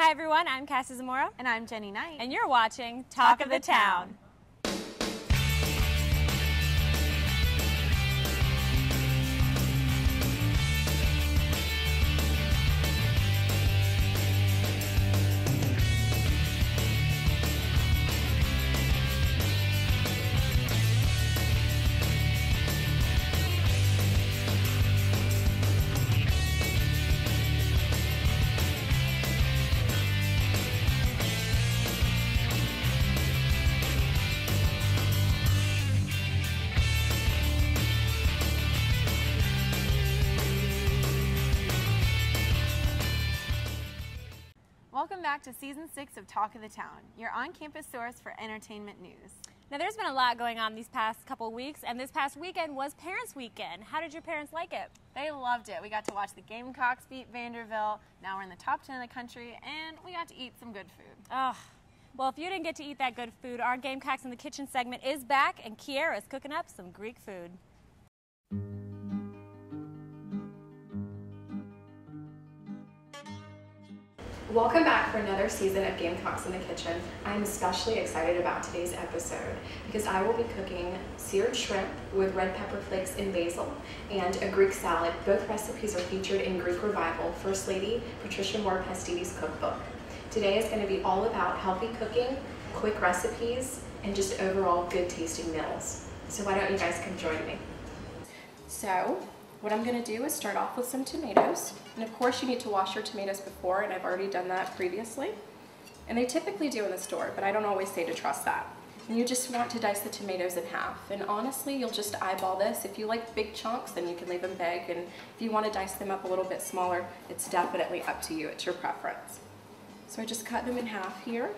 Hi everyone, I'm Cassie Zamora. And I'm Jenny Knight. And you're watching Talk of the Town. Welcome back to Season 6 of Talk of the Town, your on-campus source for entertainment news. Now there's been a lot going on these past couple weeks, and this past weekend was Parents Weekend. How did your parents like it? They loved it. We got to watch the Gamecocks beat Vanderbilt. Now we're in the top 10 of the country, and we got to eat some good food. Oh, well, if you didn't get to eat that good food, our Gamecocks in the Kitchen segment is back, and Kiera is cooking up some Greek food. Welcome back for another season of Gamecocks in the Kitchen. I'm especially excited about today's episode because I will be cooking seared shrimp with red pepper flakes and basil and a Greek salad. Both recipes are featured in Greek Revival, First Lady Patricia Moore Pastides cookbook. Today is going to be all about healthy cooking, quick recipes, and just overall good tasting meals. So why don't you guys come join me? So what I'm going to do is start off with some tomatoes. And of course you need to wash your tomatoes before, and I've already done that previously. And they typically do in the store, but I don't always say to trust that. And you just want to dice the tomatoes in half. And honestly, you'll just eyeball this. If you like big chunks, then you can leave them big. And if you want to dice them up a little bit smaller, it's definitely up to you. It's your preference. So I just cut them in half here.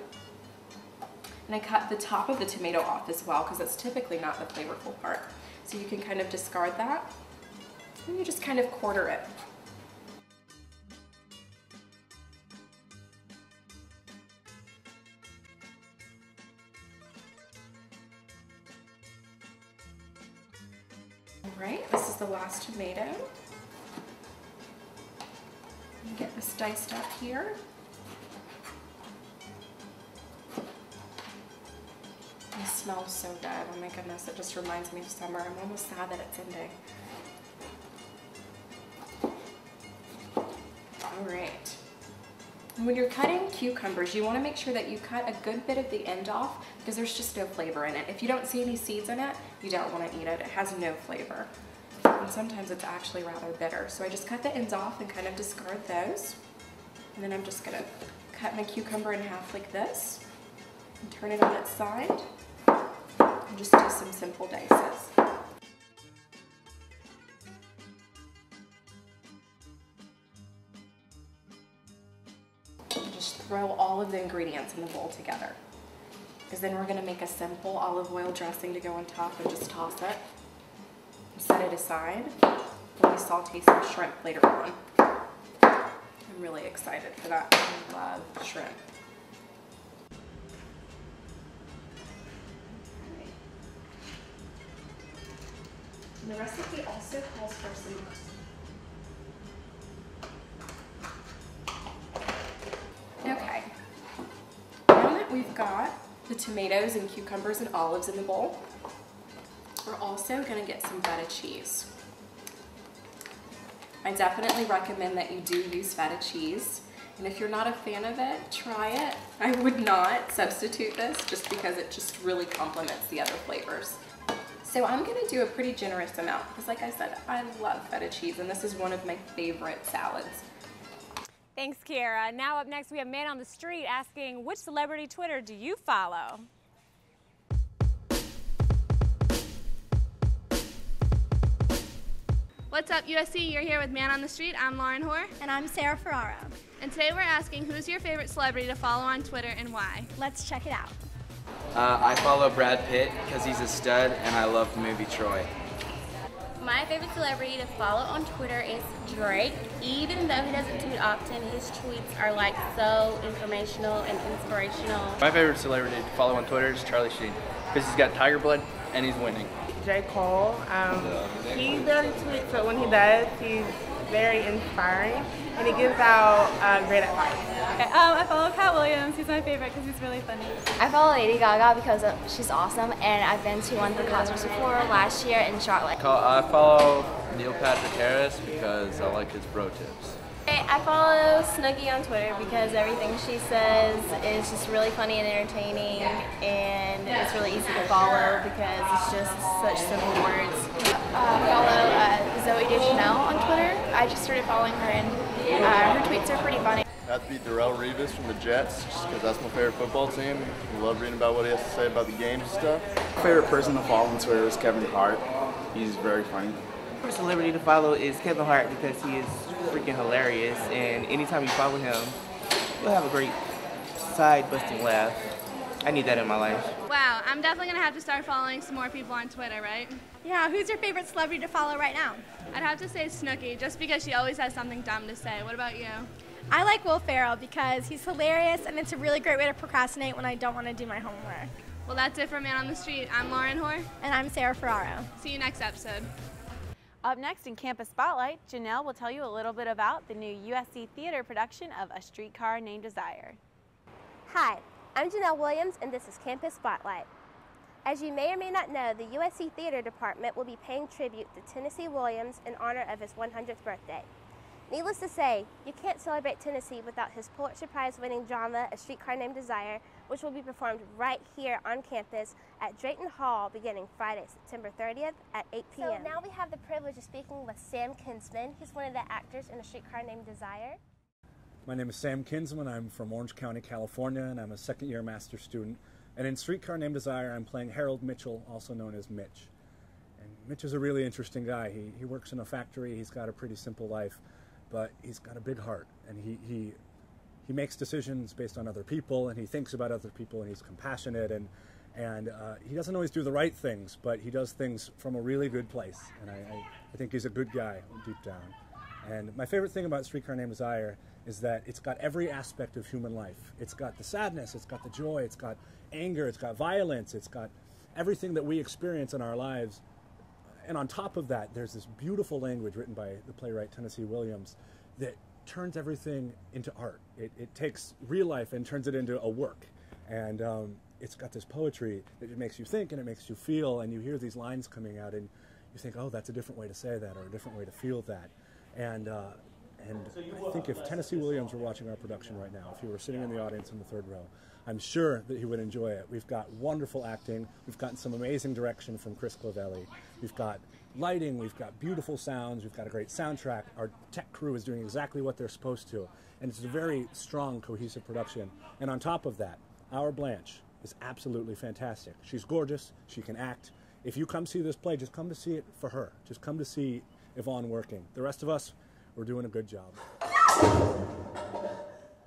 And I cut the top of the tomato off as well, because it's typically not the flavorful part. So you can kind of discard that. And you just kind of quarter it. Alright, this is the last tomato. Get this diced up here. It smells so good. Oh my goodness, it just reminds me of summer. I'm almost sad that it's ending. Alright. When you're cutting cucumbers, you want to make sure that you cut a good bit of the end off because there's just no flavor in it. If you don't see any seeds in it, you don't want to eat it. It has no flavor. And sometimes it's actually rather bitter. So I just cut the ends off and kind of discard those. And then I'm just going to cut my cucumber in half like this and turn it on its side and just do some simple dices. Just throw all of the ingredients in the bowl together, because then we're going to make a simple olive oil dressing to go on top and just toss it and set it aside when we saute some shrimp later on. I'm really excited for that. I love shrimp. And the recipe also calls for some Okay, now that we've got the tomatoes and cucumbers and olives in the bowl, we're also going to get some feta cheese. I definitely recommend that you do use feta cheese, and if you're not a fan of it, try it. I would not substitute this just because it just really complements the other flavors. So I'm going to do a pretty generous amount because, like I said, I love feta cheese, and this is one of my favorite salads. Thanks, Kiera. Now up next, we have Man on the Street asking, which celebrity Twitter do you follow? What's up, USC? You're here with Man on the Street. I'm Lauren Hoare. And I'm Sarah Ferraro. And today we're asking, who's your favorite celebrity to follow on Twitter and why? Let's check it out. I follow Brad Pitt because he's a stud, and I love the movie Troy. My favorite celebrity to follow on Twitter is Drake. Even though he doesn't tweet often, his tweets are like so informational and inspirational. My favorite celebrity to follow on Twitter is Charlie Sheen because he's got tiger blood and he's winning. J. Cole. He barely tweets, but when he does, he's very inspiring and he gives out great advice. Okay, I follow Cat Williams. He's my favorite because he's really funny. I follow Lady Gaga because she's awesome, and I've been to one of her concerts before last year in Charlotte. I follow Neil Patrick Harris because I like his bro tips. I follow Snooki on Twitter because everything she says is just really funny and entertaining, and it's really easy to follow because it's just such simple words. Follow Zoe Deschanel on Twitter. I just started following her, and her tweets are pretty funny. I'd be Darrell Revis from the Jets, just because that's my favorite football team. I love reading about what he has to say about the games and stuff. My favorite person to follow on Twitter is Kevin Hart. He's very funny. My favorite celebrity to follow is Kevin Hart because he is freaking hilarious, and anytime you follow him, you'll have a great side-busting laugh. I need that in my life. Wow, I'm definitely going to have to start following some more people on Twitter, right? Yeah, who's your favorite celebrity to follow right now? I'd have to say Snooki, just because she always has something dumb to say. What about you? I like Will Ferrell because he's hilarious and it's a really great way to procrastinate when I don't want to do my homework. Well, that's it for Man on the Street. I'm Lauren Hoare. And I'm Sarah Ferraro. See you next episode. Up next in Campus Spotlight, Janelle will tell you a little bit about the new USC Theater production of A Streetcar Named Desire. Hi, I'm Janelle Williams, and this is Campus Spotlight. As you may or may not know, the USC Theater Department will be paying tribute to Tennessee Williams in honor of his 100th birthday. Needless to say, you can't celebrate Tennessee without his Pulitzer Prize-winning drama, A Streetcar Named Desire, which will be performed right here on campus at Drayton Hall beginning Friday, September 30th at 8 p.m. So now we have the privilege of speaking with Sam Kinsman. He's one of the actors in A Streetcar Named Desire. My name is Sam Kinsman. I'm from Orange County, California, and I'm a second-year master's student. And in Streetcar Named Desire, I'm playing Harold Mitchell, also known as Mitch. And Mitch is a really interesting guy. He works in a factory. He's got a pretty simple life, but he's got a big heart, and he makes decisions based on other people, and he thinks about other people, and he's compassionate, and he doesn't always do the right things, but he does things from a really good place, and I think he's a good guy deep down. And my favorite thing about Streetcar Named Desire is that it's got every aspect of human life. It's got the sadness, it's got the joy, it's got anger, it's got violence, it's got everything that we experience in our lives. And on top of that, there's this beautiful language written by the playwright Tennessee Williams that turns everything into art. It takes real life and turns it into a work. And it's got this poetry that it makes you think and it makes you feel, and you hear these lines coming out and you think, oh, that's a different way to say that or a different way to feel that. And I think if Tennessee Williams were watching our production right now, if he were sitting in the audience in the third row, I'm sure that he would enjoy it. We've got wonderful acting. We've gotten some amazing direction from Chris Clavelli. We've got lighting. We've got beautiful sounds. We've got a great soundtrack. Our tech crew is doing exactly what they're supposed to. And it's a very strong, cohesive production. And on top of that, our Blanche is absolutely fantastic. She's gorgeous. She can act. If you come see this play, just come to see it for her. Just come to see Yvonne working. The rest of us, we're doing a good job.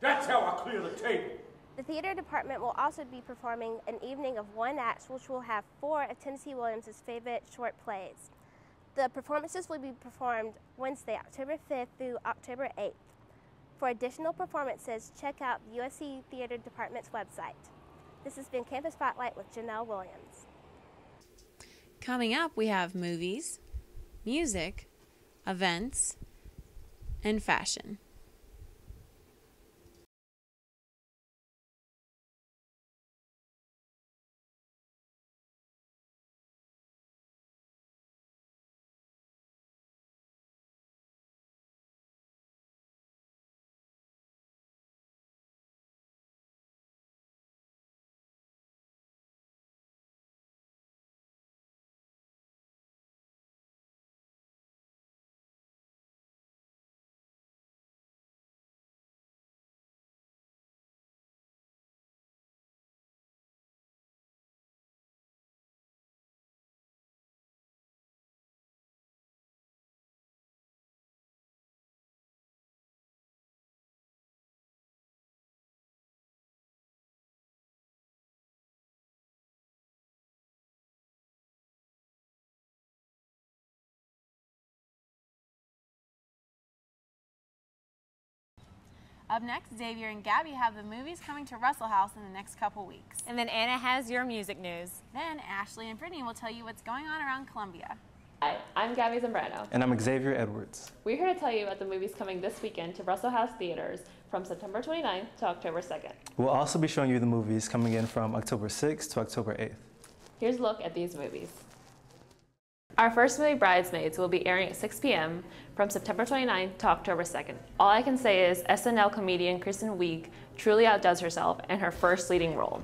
That's how I clear the table. The theater department will also be performing an evening of one act, which will have 4 of Tennessee Williams' favorite short plays. The performances will be performed Wednesday, October 5th through October 8th. For additional performances, check out the USC Theater Department's website. This has been Campus Spotlight with Janelle Williams. Coming up, we have movies, music, events, and fashion. Up next, Xavier and Gabby have the movies coming to Russell House in the next couple weeks. And then Anna has your music news. Then Ashley and Brittany will tell you what's going on around Columbia. Hi, I'm Gabby Zambrano. And I'm Xavier Edwards. We're here to tell you about the movies coming this weekend to Russell House Theaters from September 29th to October 2nd. We'll also be showing you the movies coming in from October 6th to October 8th. Here's a look at these movies. Our first movie, Bridesmaids, will be airing at 6 p.m. from September 29th to October 2nd. All I can say is SNL comedian Kristen Wiig truly outdoes herself in her first leading role.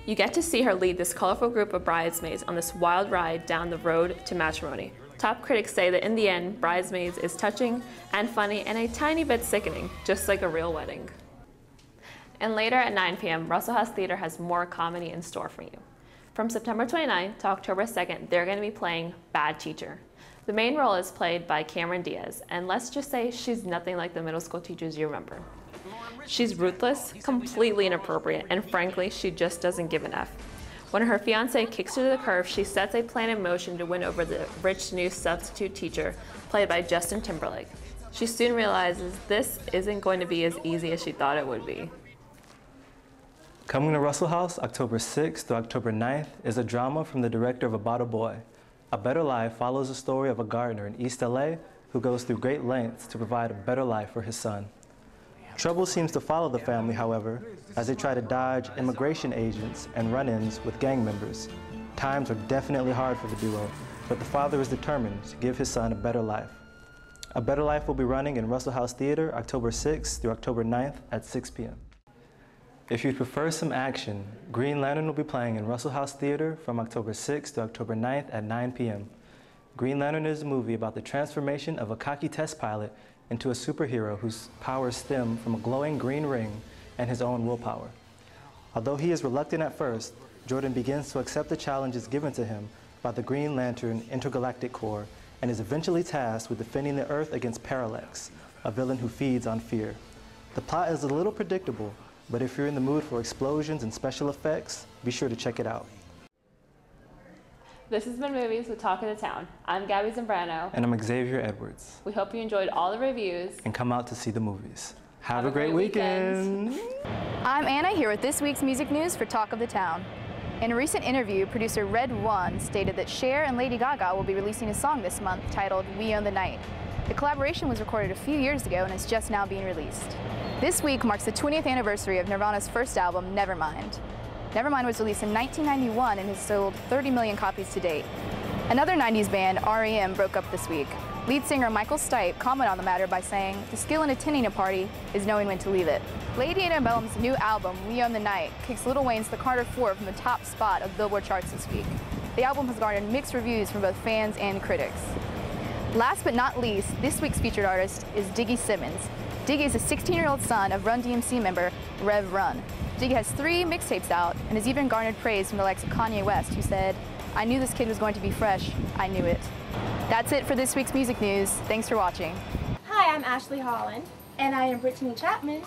You get to see her lead this colorful group of bridesmaids on this wild ride down the road to matrimony. Top critics say that in the end, Bridesmaids is touching and funny and a tiny bit sickening, just like a real wedding. And later at 9 p.m., Russell House Theater has more comedy in store for you. From September 29th to October 2nd, they're going to be playing Bad Teacher. The main role is played by Cameron Diaz, and let's just say she's nothing like the middle school teachers you remember. She's ruthless, completely inappropriate, and frankly, she just doesn't give an F. When her fiancé kicks her to the curb, she sets a plan in motion to win over the rich new substitute teacher, played by Justin Timberlake. She soon realizes this isn't going to be as easy as she thought it would be. Coming to Russell House, October 6th to October 9th, is a drama from the director of About a Boy. A Better Life follows the story of a gardener in East LA who goes through great lengths to provide a better life for his son. Trouble seems to follow the family, however, as they try to dodge immigration agents and run-ins with gang members. Times are definitely hard for the duo, but the father is determined to give his son a better life. A Better Life will be running in Russell House Theater October 6th through October 9th at 6 p.m. If you prefer some action, Green Lantern will be playing in Russell House Theater from October 6th to October 9th at 9 p.m. Green Lantern is a movie about the transformation of a cocky test pilot into a superhero whose powers stem from a glowing green ring and his own willpower. Although he is reluctant at first, Jordan begins to accept the challenges given to him by the Green Lantern Intergalactic Corps and is eventually tasked with defending the Earth against Parallax, a villain who feeds on fear. The plot is a little predictable, but if you're in the mood for explosions and special effects, be sure to check it out. This has been Movies with Talk of the Town. I'm Gabby Zambrano. And I'm Xavier Edwards. We hope you enjoyed all the reviews. And come out to see the movies. Have a great weekend. I'm Anna here with this week's music news for Talk of the Town. In a recent interview, producer Red One stated that Cher and Lady Gaga will be releasing a song this month titled We Own the Night. The collaboration was recorded a few years ago and is just now being released. This week marks the 20th anniversary of Nirvana's first album, Nevermind. Nevermind was released in 1991 and has sold 30 million copies to date. Another 90s band, R.E.M., broke up this week. Lead singer Michael Stipe commented on the matter by saying, "The skill in attending a party is knowing when to leave it." Lady Antebellum's new album, We Own the Night, kicks Lil Wayne's The Carter 4 from the top spot of Billboard charts this week. The album has garnered mixed reviews from both fans and critics. Last but not least, this week's featured artist is Diggy Simmons. Diggy is a 16-year-old son of Run DMC member Rev Run. Diggy has 3 mixtapes out and has even garnered praise from the likes of Kanye West, who said, "I knew this kid was going to be fresh. I knew it." That's it for this week's music news. Thanks for watching. Hi, I'm Ashley Holland. And I am Brittany Chapman.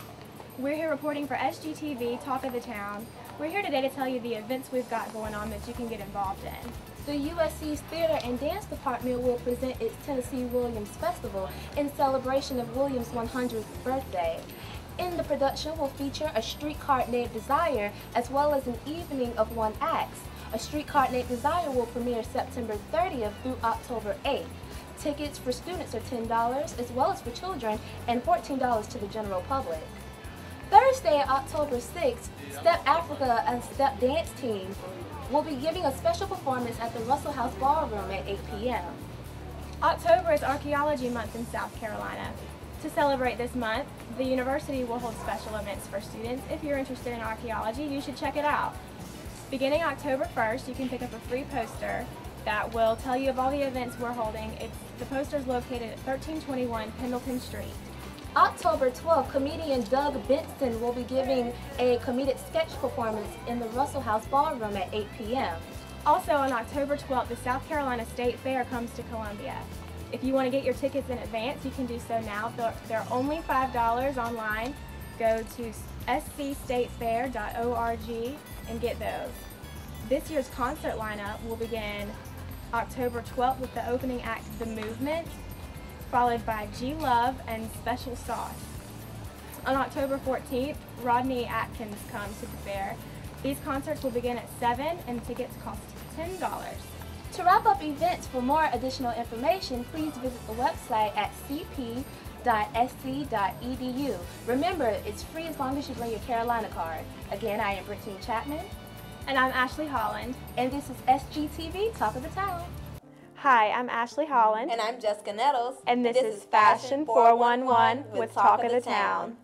We're here reporting for SGTV, Talk of the Town. We're here today to tell you the events we've got going on that you can get involved in. The USC's Theater and Dance Department will present its Tennessee Williams Festival in celebration of Williams' 100th birthday. In the production will feature A Streetcar Named Desire as well as an evening of one acts. A Streetcar Named Desire will premiere September 30th through October 8th. Tickets for students are $10 as well as for children and $14 to the general public. Thursday, October 6th, Step Africa and Step Dance Team will be giving a special performance at the Russell House Ballroom at 8 p.m. October is Archaeology Month in South Carolina. To celebrate this month, the university will hold special events for students. If you're interested in archaeology, you should check it out. Beginning October 1st, you can pick up a free poster that will tell you of all the events we're holding. The poster is located at 1321 Pendleton Street. October 12th, comedian Doug Benson will be giving a comedic sketch performance in the Russell House Ballroom at 8 p.m. Also on October 12th, the South Carolina State Fair comes to Columbia. If you want to get your tickets in advance, you can do so now. They're only $5 online. Go to scstatefair.org and get those. This year's concert lineup will begin October 12th with the opening act, The Movement, followed by G Love and Special Sauce. On October 14th, Rodney Atkins comes to the fair. These concerts will begin at 7 and tickets cost $10. To wrap up events, for more additional information, please visit the website at cp.ssctf.org. campussc.edu. Remember, it's free as long as you bring your Carolina card. Again, I am Brittany Chapman. And I'm Ashley Holland. And this is SGTV, Talk of the Town. Hi, I'm Ashley Holland. And I'm Jessica Nettles. And this is Fashion 411 with Talk of the Town.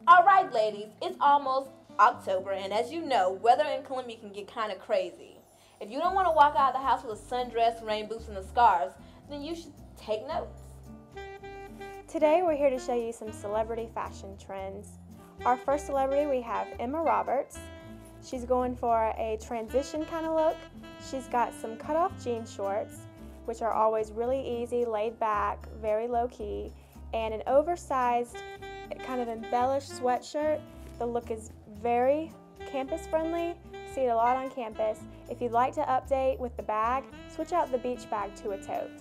All right, ladies, it's almost October, and as you know, weather in Columbia can get kind of crazy. If you don't want to walk out of the house with a sundress, rain boots, and the scarves, then you should take notes. Today we're here to show you some celebrity fashion trends. Our first celebrity, we have Emma Roberts. She's going for a transition kind of look. She's got some cutoff jean shorts, which are always really easy, laid back, very low key, and an oversized, kind of embellished sweatshirt. The look is very campus friendly. See it a lot on campus. If you'd like to update with the bag, switch out the beach bag to a tote.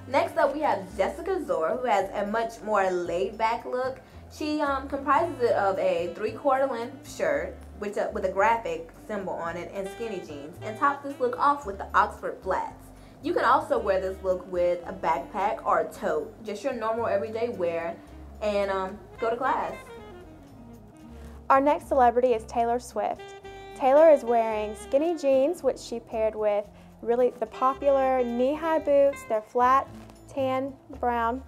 Next up, we have Jessica Zora, who has a much more laid-back look. She comprises it of a 3/4 length shirt with a graphic symbol on it and skinny jeans, and tops this look off with the Oxford flats. You can also wear this look with a backpack or a tote, just your normal everyday wear, and go to class. Our next celebrity is Taylor Swift. Taylor is wearing skinny jeans, which she paired with really the popular knee-high boots. They're flat, tan, brown,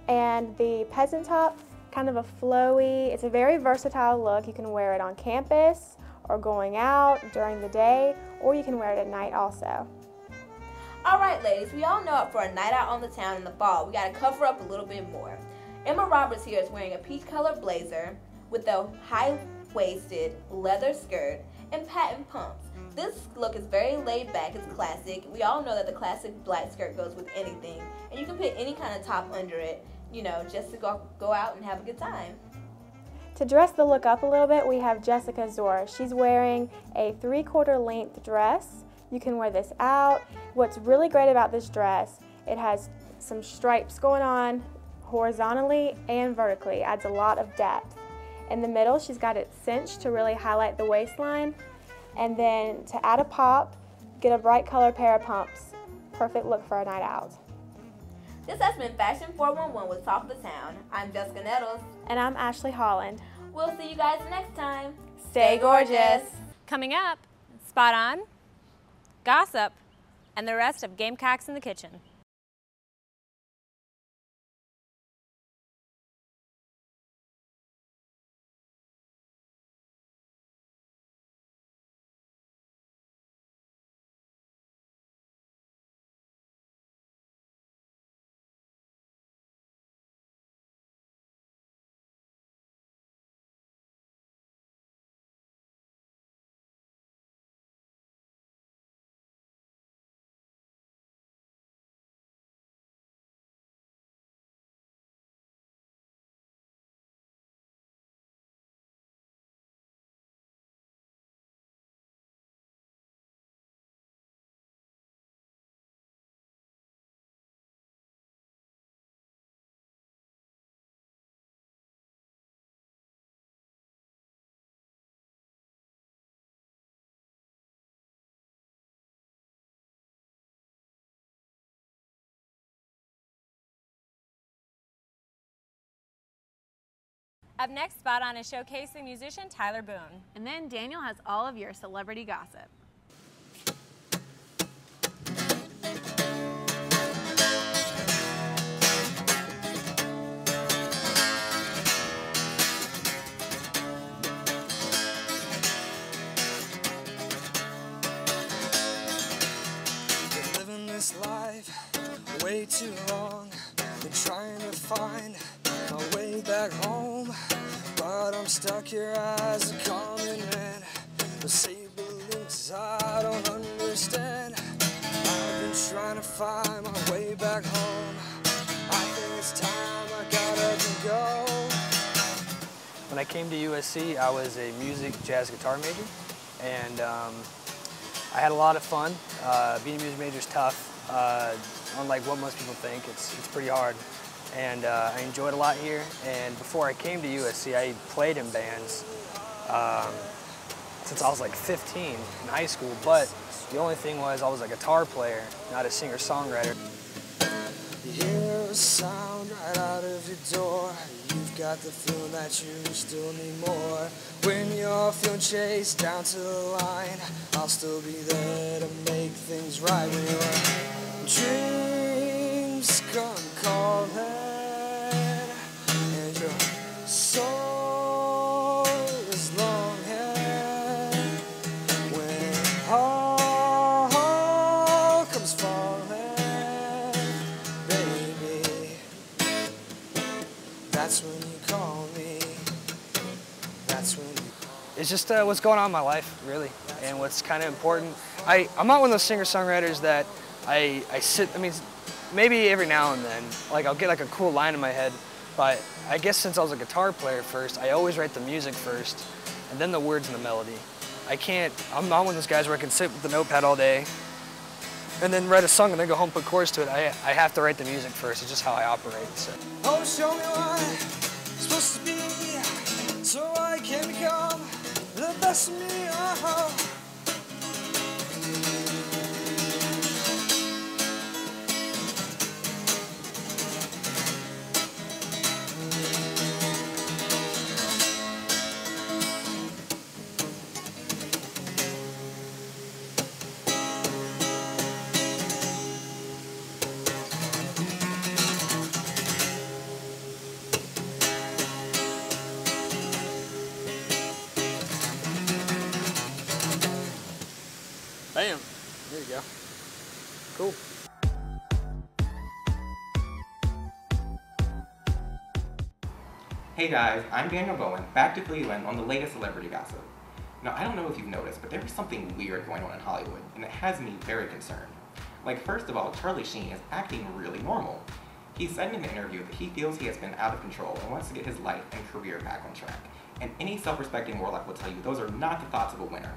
and the peasant top, kind of a flowy. It's a very versatile look. You can wear it on campus or going out during the day, or you can wear it at night also. All right, ladies, we all know it for a night out on the town in the fall. We got to cover up a little bit more. Emma Roberts here is wearing a peach-colored blazer with a high-waisted leather skirt and patent pumps. This look is very laid back, it's classic. We all know that the classic black skirt goes with anything, and you can put any kind of top under it, you know, just to go out and have a good time. To dress the look up a little bit, we have Jessica Zora. She's wearing a 3/4 length dress. You can wear this out. What's really great about this dress, it has some stripes going on horizontally and vertically. Adds a lot of depth. In the middle, she's got it cinched to really highlight the waistline. And then to add a pop, get a bright color pair of pumps. Perfect look for a night out. This has been Fashion 411 with Talk of the Town. I'm Jessica Nettles. And I'm Ashley Holland. We'll see you guys next time. Stay gorgeous. Coming up, Spot On, Gossip, and the rest of Gamecocks in the Kitchen. Up next, Spot On is showcasing musician Tyler Boone. And then Daniel has all of your celebrity gossip. Been living this life way too long. Been trying to find my way back home, but I'm stuck here as a common man. Disabled links I don't understand. I've been trying to find my way back home. I think it's time I gotta go. When I came to USC, I was a music jazz guitar major, and I had a lot of fun. Being a music major is tough. Unlike what most people think, it's pretty hard. And I enjoyed a lot here. And before I came to USC, I played in bands since I was like 15 in high school. But the only thing was I was a guitar player, not a singer-songwriter. You hear a sound found right out of your door. You've got the feeling that you still need more. When you're feeling chased down to the line, I'll still be there to make things right. When your dreams come calling and your soul is longing, when all comes falling, baby, that's when you call me. That's when you... It's just what's going on in my life, really, and what's kind of important. I'm not one of those singer-songwriters that I sit, I mean, maybe every now and then, like I'll get like a cool line in my head, but I guess since I was a guitar player first, I always write the music first, and then the words and the melody. I'm not one of those guys where I can sit with the notepad all day, and then write a song and then go home and put chords to it. I have to write the music first. It's just how I operate, so. Oh, show me what it's supposed to be, so I can become the best of me. Oh. Bam. There you go. Cool. Hey guys, I'm Daniel Bowen, back to Cleveland on the latest celebrity gossip. Now, I don't know if you've noticed, but there is something weird going on in Hollywood, and it has me very concerned. Like, first of all, Charlie Sheen is acting really normal. He said in an interview that he feels he has been out of control and wants to get his life and career back on track. And any self-respecting warlock will tell you those are not the thoughts of a winner.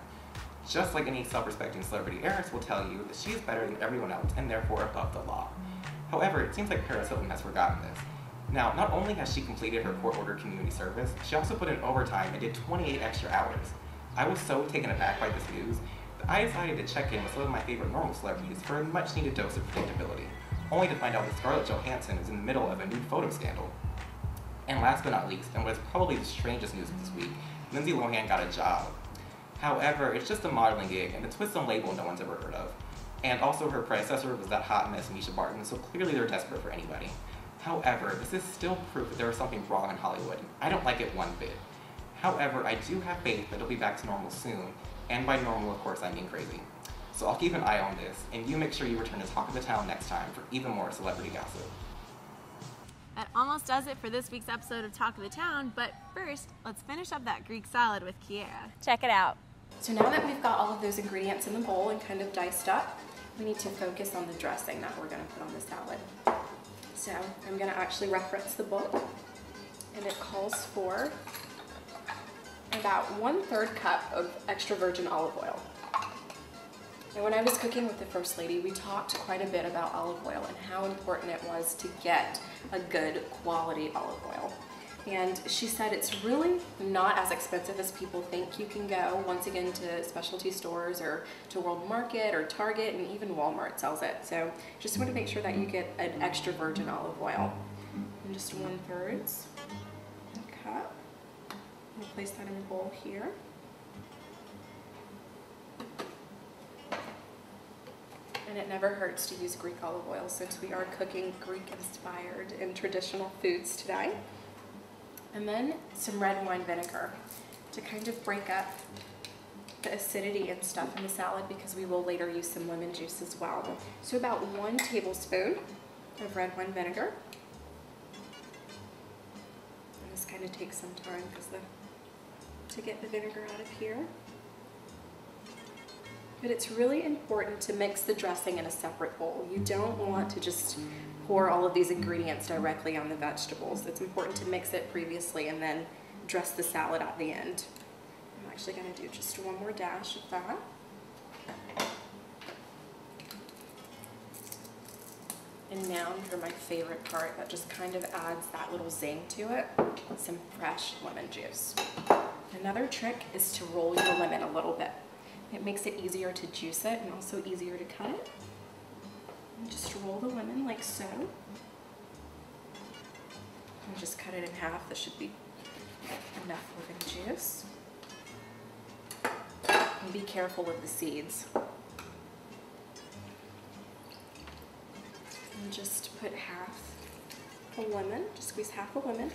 Just like any self-respecting celebrity heiress will tell you that she is better than everyone else and therefore above the law. However, it seems like Paris Hilton has forgotten this. Now, not only has she completed her court-ordered community service, she also put in overtime and did 28 extra hours. I was so taken aback by this news that I decided to check in with some of my favorite normal celebrities for a much-needed dose of predictability, only to find out that Scarlett Johansson is in the middle of a new photo scandal. And last but not least, and what is probably the strangest news of this week, Lindsay Lohan got a job. However, it's just a modeling gig, and it's with some label no one's ever heard of. And also her predecessor was that hot mess Misha Barton, so clearly they're desperate for anybody. However, this is still proof that there is something wrong in Hollywood. I don't like it one bit. However, I do have faith that it'll be back to normal soon, and by normal, of course, I mean crazy. So I'll keep an eye on this, and you make sure you return to Talk of the Town next time for even more celebrity gossip. That almost does it for this week's episode of Talk of the Town, but first, let's finish up that Greek salad with Kiera. Check it out. So now that we've got all of those ingredients in the bowl and kind of diced up, we need to focus on the dressing that we're going to put on the salad. So I'm going to actually reference the book, and it calls for about 1/3 cup of extra virgin olive oil. And when I was cooking with the First Lady, we talked quite a bit about olive oil and how important it was to get a good quality olive oil. And she said it's really not as expensive as people think. You can go, once again, to specialty stores or to World Market or Target, and even Walmart sells it. So just want to make sure that you get an extra virgin olive oil. And just 1/3 cup. We'll place that in a bowl here. And it never hurts to use Greek olive oil since we are cooking Greek-inspired and traditional foods today. And then some red wine vinegar to kind of break up the acidity and stuff in the salad, because we will later use some lemon juice as well. So about 1 tablespoon of red wine vinegar. And this kind of takes some time to get the vinegar out of here. But it's really important to mix the dressing in a separate bowl. You don't want to just pour all of these ingredients directly on the vegetables. It's important to mix it previously and then dress the salad at the end. I'm actually going to do just 1 more dash of that. And now for my favorite part that just kind of adds that little zing to it, some fresh lemon juice. Another trick is to roll your lemon a little bit. It makes it easier to juice it and also easier to cut it. And just roll the lemon like so. And just cut it in half. This should be enough living juice. And be careful with the seeds. And just put half a lemon, just squeeze half a lemon.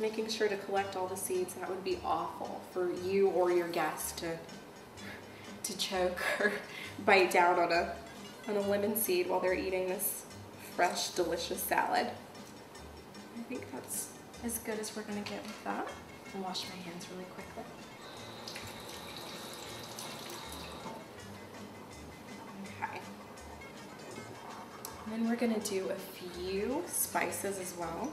Making sure to collect all the seeds. That would be awful for you or your guest to choke or bite down on a lemon seed while they're eating this fresh, delicious salad. I think that's as good as we're gonna get with that. I'll wash my hands really quickly. Okay. And then we're gonna do a few spices as well.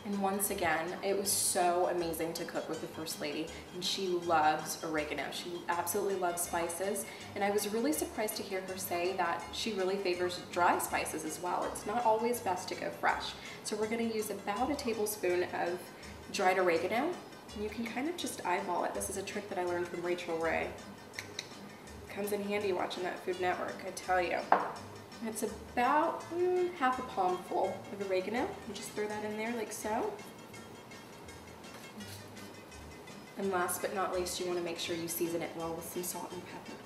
And once again, it was so amazing to cook with the First Lady, and she loves oregano. She absolutely loves spices, and I was really surprised to hear her say that she really favors dry spices as well. It's not always best to go fresh. So we're gonna use about a tablespoon of dried oregano, and you can kind of just eyeball it. This is a trick that I learned from Rachel Ray. Comes in handy watching that Food Network, I tell you. It's about half a palm full of oregano. You just throw that in there like so. And last but not least, you want to make sure you season it well with some salt and pepper.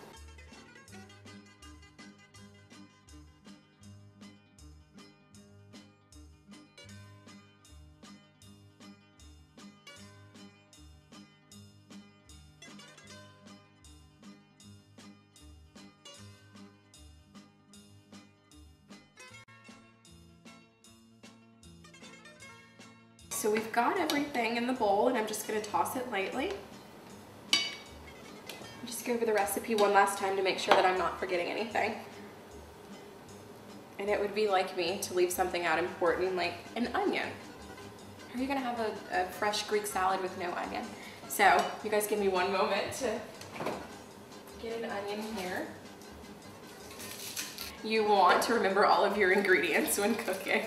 So we've got everything in the bowl, and I'm just going to toss it lightly. Just go over the recipe one last time to make sure that I'm not forgetting anything. And it would be like me to leave something out important, like an onion. How are you going to have a fresh Greek salad with no onion? So you guys give me one moment to get an onion here. You want to remember all of your ingredients when cooking.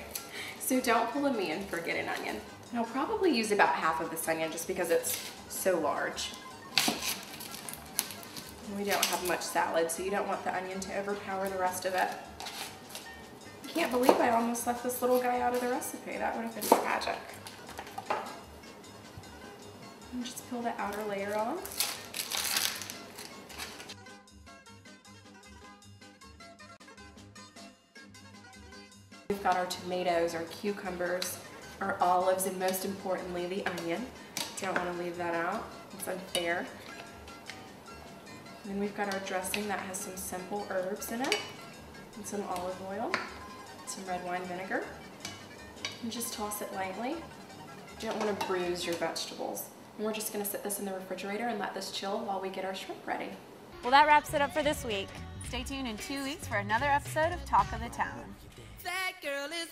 So don't pull a me and forget an onion. And I'll probably use about half of this onion just because it's so large. And we don't have much salad, so you don't want the onion to overpower the rest of it. I can't believe I almost left this little guy out of the recipe. That would have been tragic. And just peel the outer layer off. We've got our tomatoes, our cucumbers, our olives, and most importantly, the onion. Don't want to leave that out. It's unfair. And then we've got our dressing that has some simple herbs in it, and some olive oil, some red wine vinegar. And just toss it lightly. You don't want to bruise your vegetables. And we're just going to sit this in the refrigerator and let this chill while we get our shrimp ready. Well, that wraps it up for this week. Stay tuned in 2 weeks for another episode of Talk of the Town. That girl is